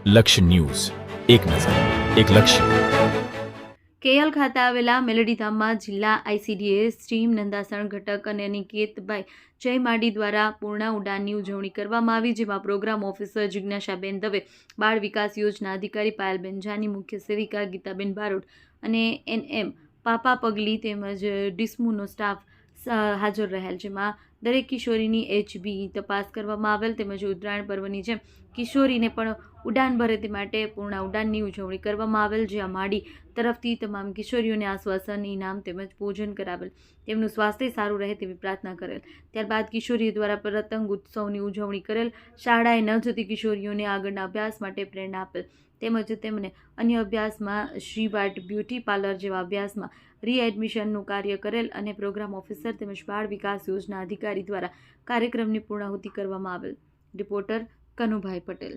લક્ષ્ય ન્યૂઝ, એક નજર, એક લક્ષ્ય. કેએલ ખાતે આવેલા મેલડીધામમાં જિલ્લા આઈસીડીએસ ટીમ નંદાસણ ઘટક અને અનિકેતભાઈ જયમાડી દ્વારા પૂર્ણ ઉડાનની ઉજવણી કરવામાં આવી, જેમાં પ્રોગ્રામ ઓફિસર જિજ્ઞાસાબેન દવે, બાળ વિકાસ યોજના અધિકારી પાયલબેન જાની, મુખ્ય સેવિકા ગીતાબેન બારોટ અને એનએમ પાપા પગલી તેમજ ડિસ્મુનો સ્ટાફ હાજર રહેલ, જેમાં દરેક કિશોરીની એચબી તપાસ કરવામાં આવેલ તેમજ ઉત્તરાયણ પર્વની જેમ કિશોરીને પણ ઉડાન ભરે તે માટે પૂર્ણ ઉડાનની ઉજવણી કરવામાં આવેલ, જ્યાં માડી તરફથી તમામ કિશોરીઓને આશ્વાસન, ઇનામ તેમજ ભોજન કરાવેલ, તેમનું સ્વાસ્થ્ય સારું રહે તેવી પ્રાર્થના કરેલ. ત્યારબાદ કિશોરીઓ દ્વારા પતંગ ઉત્સવની ઉજવણી કરેલ, શાળાએ ન જતી કિશોરીઓને આગળના અભ્યાસ માટે પ્રેરણા આપેલ તેમજ તેમને અન્ય અભ્યાસમાં શ્રીવાટ બ્યુટી પાર્લર જેવા અભ્યાસમાં રીએડમિશનનું કાર્ય કરેલ અને પ્રોગ્રામ ઓફિસર તેમજ બાળ વિકાસ યોજના અધિકારી દ્વારા કાર્યક્રમની પૂર્ણાહુતિ કરવામાં આવેલ. રિપોર્ટર કનુભાઈ પટેલ.